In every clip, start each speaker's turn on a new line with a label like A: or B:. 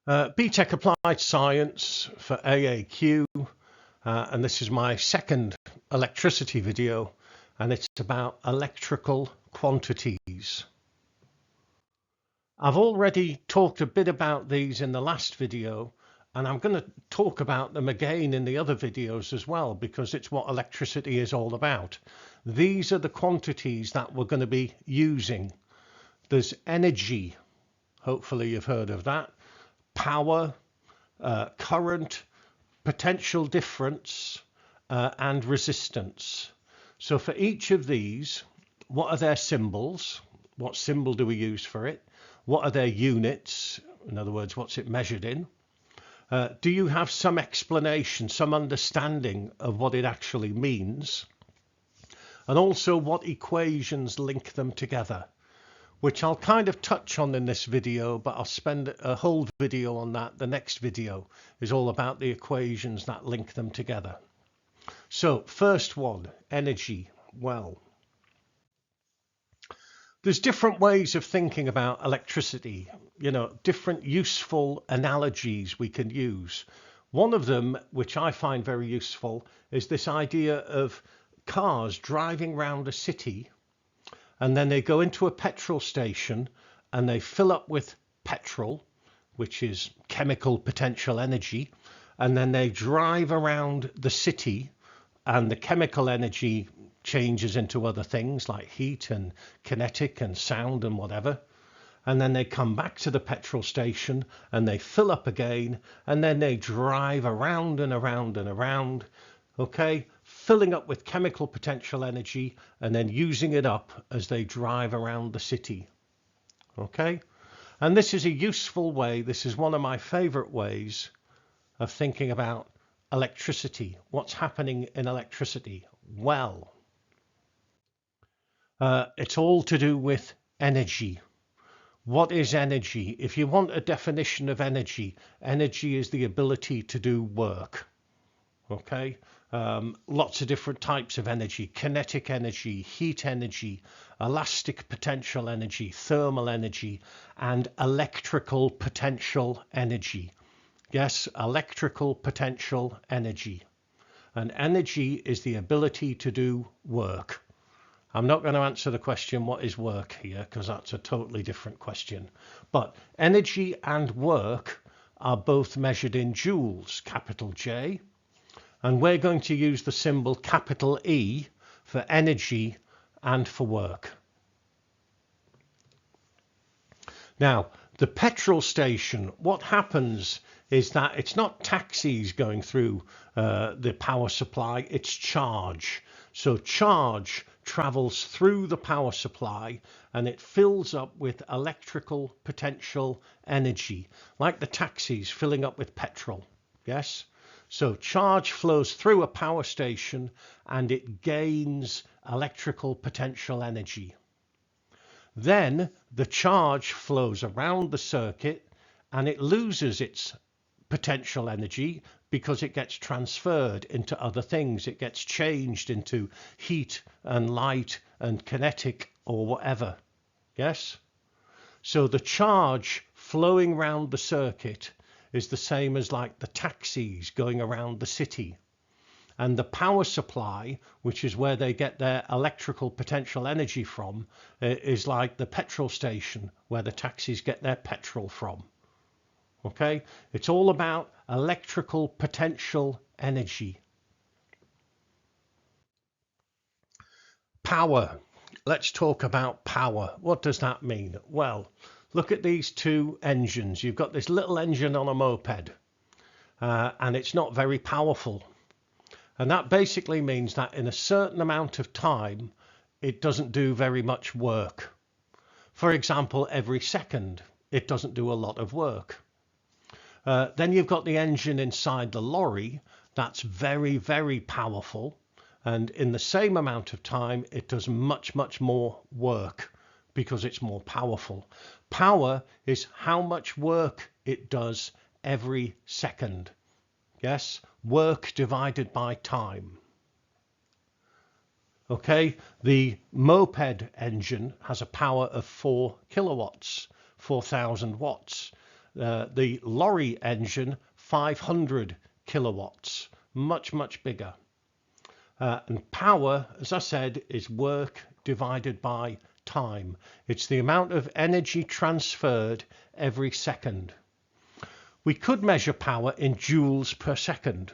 A: BTEC Applied Science for AAQ, and this is my second electricity video, and it's about electrical quantities. I've already talked a bit about these in the last video, and I'm going to talk about them again in the other videos as well, because it's what electricity is all about. These are the quantities that we're going to be using. There's energy, hopefully you've heard of that, power, current, potential difference, and resistance. So for each of these, what are their symbols? What symbol do we use for it? What are their units? In other words, what's it measured in? Do you have some explanation, some understanding of what it actually means? And also what equations link them together, which I'll kind of touch on in this video, but I'll spend a whole video on that. The next video is all about the equations that link them together. So first one, energy. Well, there's different ways of thinking about electricity, different useful analogies we can use. One of them, which I find very useful, is this idea of cars driving around a city, and then they go into a petrol station and they fill up with petrol, which is chemical potential energy, and then they drive around the city, and the chemical energy changes into other things like heat and kinetic and sound and whatever. And then they come back to the petrol station and they fill up again, and then they drive around and around and around, okay, filling up with chemical potential energy and then using it up as they drive around the city. Okay, and this is a useful way. This is one of my favorite ways of thinking about electricity. What's happening in electricity? Well, it's all to do with energy. What is energy? If you want a definition of energy, energy is the ability to do work. Okay, lots of different types of energy: kinetic energy, heat energy, elastic potential energy, thermal energy, and electrical potential energy. Yes, electrical potential energy. And energy is the ability to do work. I'm not going to answer the question, what is work, here, because that's a totally different question. But energy and work are both measured in joules, capital J. And we're going to use the symbol capital E for energy and for work. Now, the petrol station, what happens is that it's not taxis going through the power supply, it's charge. So charge travels through the power supply and it fills up with electrical potential energy, like the taxis filling up with petrol. Yes? So charge flows through a power station and it gains electrical potential energy. Then the charge flows around the circuit and it loses its potential energy because it gets transferred into other things. It gets changed into heat and light and kinetic or whatever. Yes? So the charge flowing around the circuit is the same as like the taxis going around the city. And the power supply, which is where they get their electrical potential energy from, is like the petrol station where the taxis get their petrol from. Okay, it's all about electrical potential energy. Power. Let's talk about power. What does that mean? Well, look at these two engines. You've got this little engine on a moped, and it's not very powerful. And that basically means that in a certain amount of time, it doesn't do very much work. For example, every second, it doesn't do a lot of work. Then you've got the engine inside the lorry that's very, very powerful. And in the same amount of time, it does much, much more work because it's more powerful. Power is how much work it does every second. Yes, work divided by time. Okay, the moped engine has a power of 4 kilowatts, 4,000 watts. The lorry engine, 500 kilowatts, much bigger. And power, as I said, is work divided by time. It's the amount of energy transferred every second. We could measure power in joules per second,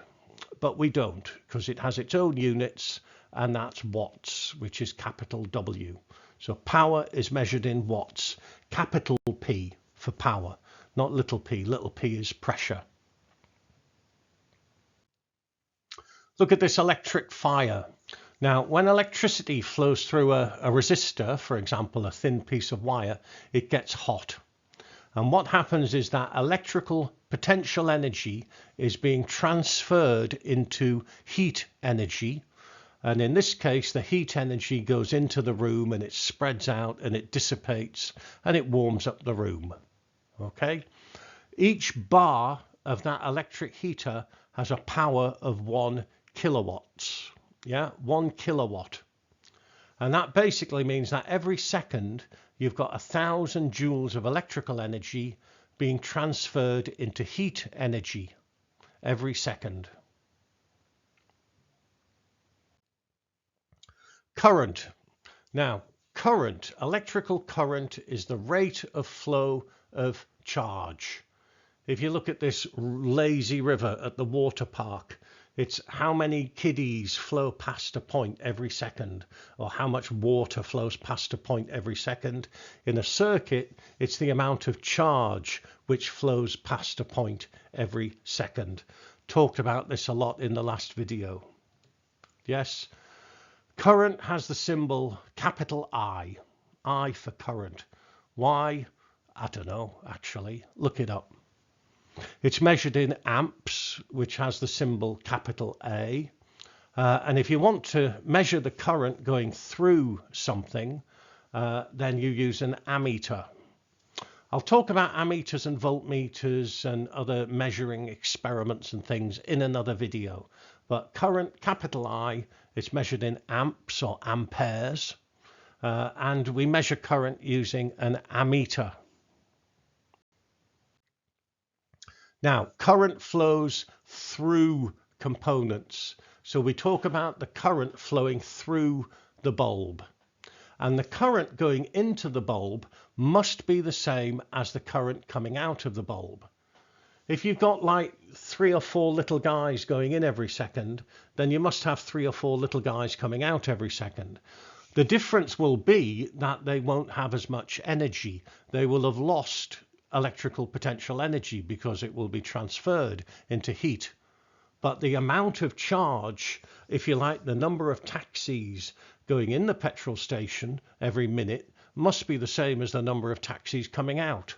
A: but we don't, because it has its own units, and that's watts, which is capital W. So power is measured in watts, capital P for power, not little p. Little p is pressure. Look at this electric fire. Now, when electricity flows through a resistor, for example, a thin piece of wire, it gets hot. And what happens is that electrical potential energy is being transferred into heat energy. And in this case, the heat energy goes into the room and it spreads out and it dissipates and it warms up the room. Okay? Each bar of that electric heater has a power of 1 kilowatts. Yeah, 1 kilowatt. And that basically means that every second you've got 1,000 joules of electrical energy being transferred into heat energy every second. Current. Now, current, electrical current is the rate of flow of charge. If you look at this lazy river at the water park, it's how many kiddies flow past a point every second, or how much water flows past a point every second. In a circuit, it's the amount of charge which flows past a point every second. Talked about this a lot in the last video. Yes, current has the symbol capital I for current. Why? I don't know, actually. Look it up. It's measured in amps, which has the symbol capital A. And if you want to measure the current going through something, then you use an ammeter. I'll talk about ammeters and voltmeters and other measuring experiments and things in another video. But current, capital I, is measured in amps or amperes. And we measure current using an ammeter. Now, current flows through components. So we talk about the current flowing through the bulb. And the current going into the bulb must be the same as the current coming out of the bulb. If you've got like 3 or 4 little guys going in every second, then you must have 3 or 4 little guys coming out every second. The difference will be that they won't have as much energy. They will have lost electrical potential energy because it will be transferred into heat. But the amount of charge, if you like, the number of taxis going in the petrol station every minute must be the same as the number of taxis coming out.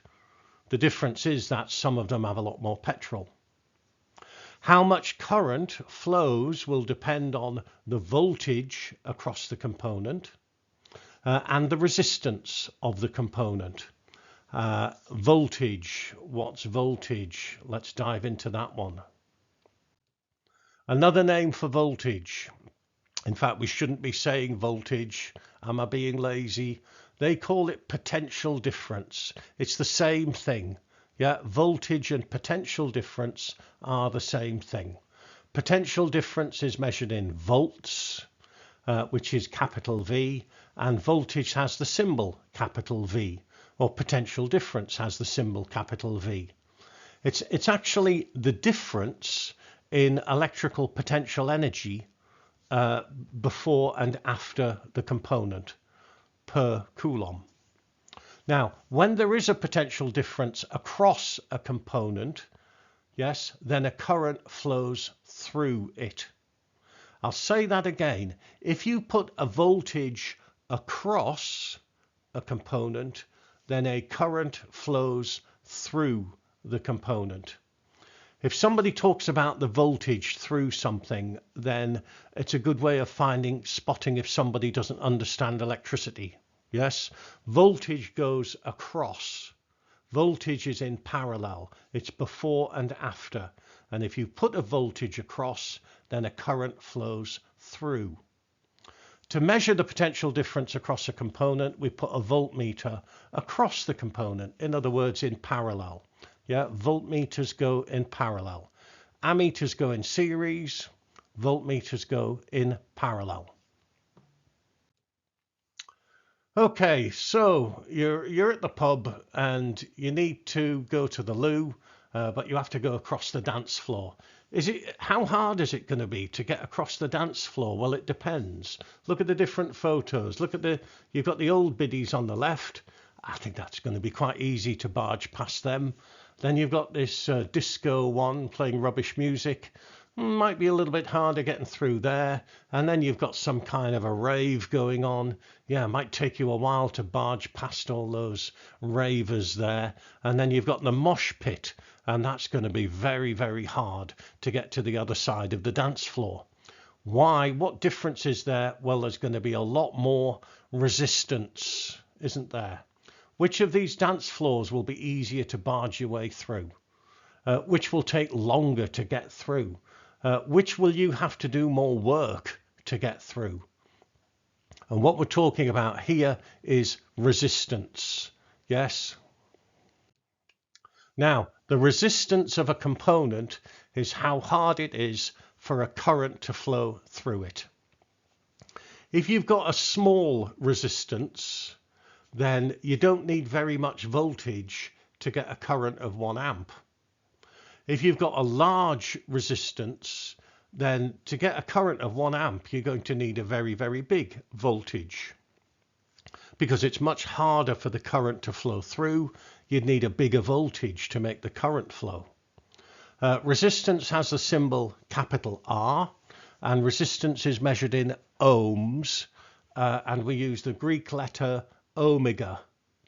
A: The difference is that some of them have a lot more petrol. How much current flows will depend on the voltage across the component and the resistance of the component. Voltage, what's voltage? Let's dive into that one. Another name for voltage. In fact, we shouldn't be saying voltage. Am I being lazy? They call it potential difference. It's the same thing. Yeah, voltage and potential difference are the same thing. Potential difference is measured in volts, which is capital V, and voltage has the symbol capital V. Or potential difference has the symbol capital V. It's actually the difference in electrical potential energy before and after the component per coulomb. Now, when there is a potential difference across a component, yes, then a current flows through it. I'll say that again. If you put a voltage across a component, then a current flows through the component. If somebody talks about the voltage through something, then it's a good way of spotting if somebody doesn't understand electricity. Yes, voltage goes across. Voltage is in parallel. It's before and after. And if you put a voltage across, then a current flows through. To measure the potential difference across a component, we put a voltmeter across the component, in other words, in parallel. Yeah, voltmeters go in parallel. Ammeters go in series, voltmeters go in parallel. Okay, so you're at the pub and you need to go to the loo, but you have to go across the dance floor. How hard is it going to be to get across the dance floor? Well, it depends. Look at the different photos. You've got the old biddies on the left. I think that's going to be quite easy to barge past them. Then you've got this disco one playing rubbish music. Might be a little bit harder getting through there. And then you've got some kind of a rave going on. Yeah, it might take you a while to barge past all those ravers there. And then you've got the mosh pit, and that's going to be very, very hard to get to the other side of the dance floor. Why? What difference is there? Well, there's going to be a lot more resistance, isn't there? Which of these dance floors will be easier to barge your way through? Which will take longer to get through? Which will you have to do more work to get through? And what we're talking about here is resistance. Yes. Now, the resistance of a component is how hard it is for a current to flow through it. If you've got a small resistance, then you don't need very much voltage to get a current of 1 amp. If you've got a large resistance, then to get a current of 1 amp, you're going to need a very, very big voltage. Because it's much harder for the current to flow through, you'd need a bigger voltage to make the current flow. Resistance has the symbol capital R, and resistance is measured in ohms, and we use the Greek letter omega,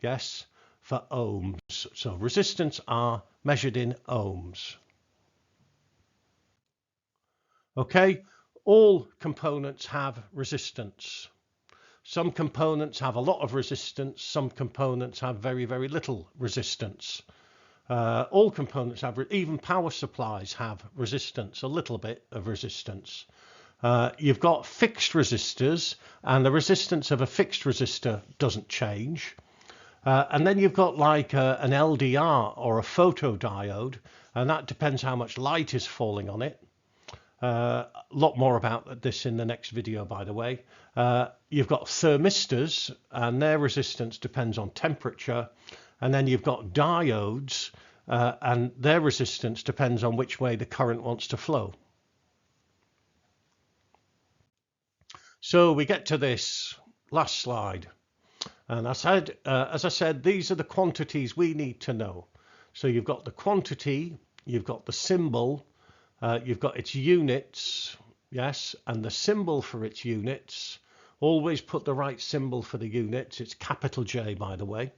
A: yes, for ohms. So resistance R measured in ohms. Okay, all components have resistance. Some components have a lot of resistance, some components have very, very little resistance. All components have, even power supplies have resistance, a little bit of resistance. You've got fixed resistors, and the resistance of a fixed resistor doesn't change. And then you've got like an LDR or a photodiode, and that depends how much light is falling on it. A lot more about this in the next video, by the way. You've got thermistors, and their resistance depends on temperature. And then you've got diodes, and their resistance depends on which way the current wants to flow. So we get to this last slide. And as I said, these are the quantities we need to know. So you've got the quantity, you've got the symbol, you've got its units, yes, and the symbol for its units. Always put the right symbol for the units. It's capital J, by the way.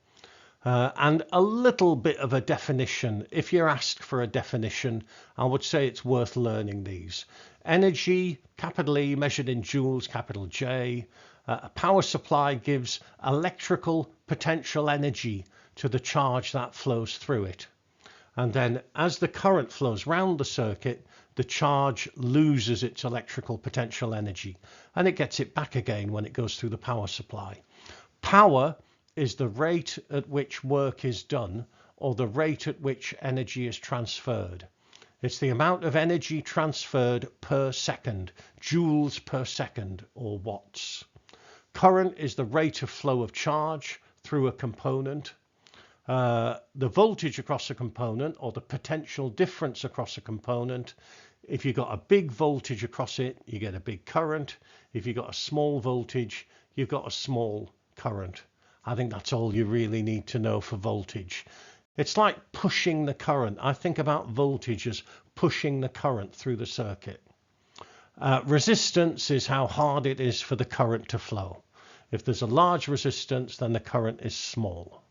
A: And a little bit of a definition. If you're asked for a definition, I would say it's worth learning these. Energy, capital E, measured in joules, capital J. A power supply gives electrical potential energy to the charge that flows through it. And then as the current flows round the circuit, the charge loses its electrical potential energy, and it gets it back again when it goes through the power supply. Power is the rate at which work is done, or the rate at which energy is transferred. It's the amount of energy transferred per second, joules per second, or watts. Current is the rate of flow of charge through a component. The voltage across a component, or the potential difference across a component. If you've got a big voltage across it, you get a big current. If you've got a small voltage, you've got a small current. I think that's all you really need to know for voltage. It's like pushing the current. I think about voltage as pushing the current through the circuit. Resistance is how hard it is for the current to flow. If there's a large resistance, then the current is small.